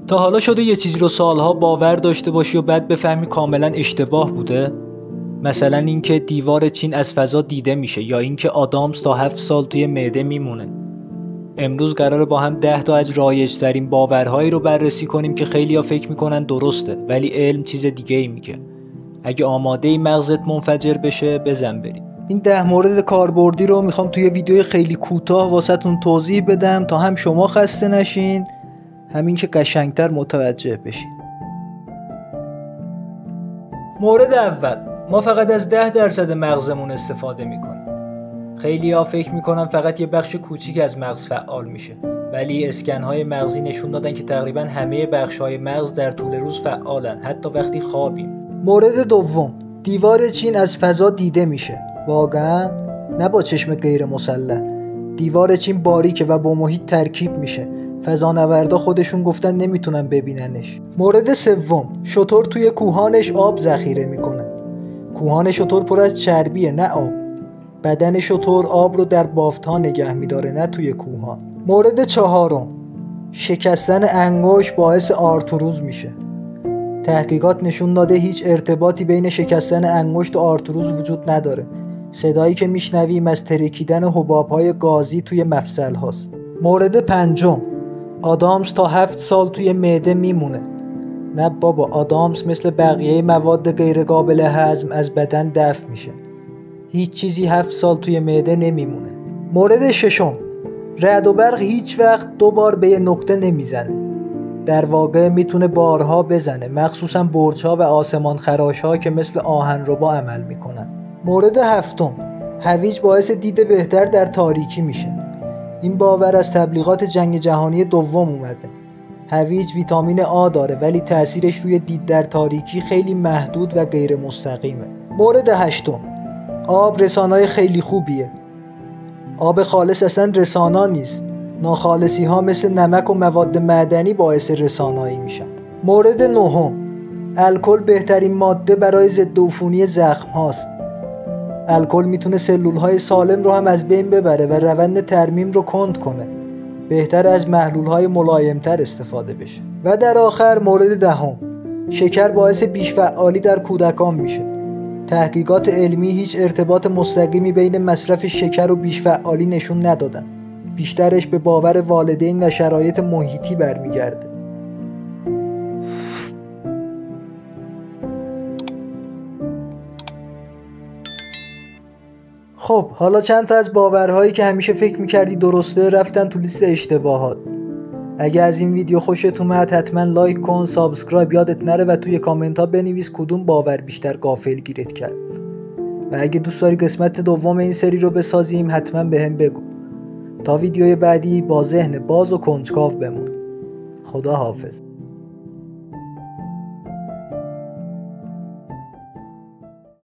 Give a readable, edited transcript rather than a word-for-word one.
تا حالا شده یه چیزی رو سالها باور داشته باشی و بعد بفهمی کاملا اشتباه بوده؟ مثلا اینکه دیوار چین از فضا دیده میشه، یا اینکه آدامس تا 7 سال توی معده میمونه. امروز قراره با هم 10 تا از رایج‌ترین باورهایی رو بررسی کنیم که خیلی‌ها فکر میکنن درسته، ولی علم چیز دیگه ای میگه. اگه آماده ای مغزت منفجر بشه بزن بریم. این 10 مورد کاربردی رو میخوام توی ویدیوی خیلی کوتاه واسهتون توضیح بدم تا هم شما خسته نشین، همین که قشنگتر متوجه بشین. مورد اول، ما فقط از 10% مغزمون استفاده میکنیم. خیلی ها فکر میکنن فقط یه بخش کوچیک از مغز فعال میشه، ولی اسکن‌های مغزی نشون دادن که تقریبا همه بخش‌های مغز در طول روز فعالن، حتی وقتی خوابیم. مورد دوم، دیوار چین از فضا دیده میشه. واقعا؟ نه با چشم غیر مسلح. دیوار چین باریکه و با محیط ترکیب میشه. فضانوردا خودشون گفتن نمیتونن ببیننش. مورد سوم، شتر توی کوهانش آب ذخیره میکنه. کوهان شتر پر از چربیه، نه آب. بدن شتر آب رو در بافت‌ها نگه میداره، نه توی کوه‌ها. مورد چهارم، شکستن انگشت باعث آرتروز میشه. تحقیقات نشون داده هیچ ارتباطی بین شکستن انگشت و آرتروز وجود نداره. صدایی که میشنویم از ترکیدن حباب‌های گازی توی مفصل هاست. مورد پنجم، آدامس تا 7 سال توی معده میمونه. نه بابا، آدامس مثل بقیه مواد غیر قابل هضم از بدن دفع میشه. هیچ چیزی 7 سال توی معده نمیمونه. مورد ششم، رعد و برق هیچ وقت 2 بار به یه نقطه نمیزنه. در واقع میتونه بارها بزنه، مخصوصا برج‌ها و آسمان خراش‌ها که مثل آهنربا عمل میکنن. مورد هفتم، هویج باعث دید بهتر در تاریکی میشه. این باور از تبلیغات جنگ جهانی دوم اومده. هویج ویتامین آ داره، ولی تأثیرش روی دید در تاریکی خیلی محدود و غیر مستقیمه. مورد هشتم، آب رسانای خیلی خوبیه. آب خالص اصلا رسانا نیست. ناخالصی ها مثل نمک و مواد معدنی باعث رسانایی میشن. مورد نهم، الکل بهترین ماده برای ضد عفونی زخم هاست. الکل میتونه سلول های سالم رو هم از بین ببره و روند ترمیم رو کند کنه. بهتر از محلول های ملایمتر استفاده بشه. و در آخر مورد دهم، شکر باعث بیش‌فعالی در کودکان میشه. تحقیقات علمی هیچ ارتباط مستقیمی بین مصرف شکر و بیش‌فعالی نشون ندادن. بیشترش به باور والدین و شرایط محیطی برمیگرده. خب حالا چند تا از باورهایی که همیشه فکر میکردی درسته رفتن تو لیست اشتباهات. اگه از این ویدیو خوشت اومد حتما لایک کن، سابسکرایب یادت نره و توی کامنت ها بنویس کدوم باور بیشتر غافلگیرت کرد. و اگه دوست داری قسمت دوم این سری رو بسازیم حتما بهم بگو. تا ویدیوی بعدی با ذهن باز و کنجکاو بمون. خدا حافظ.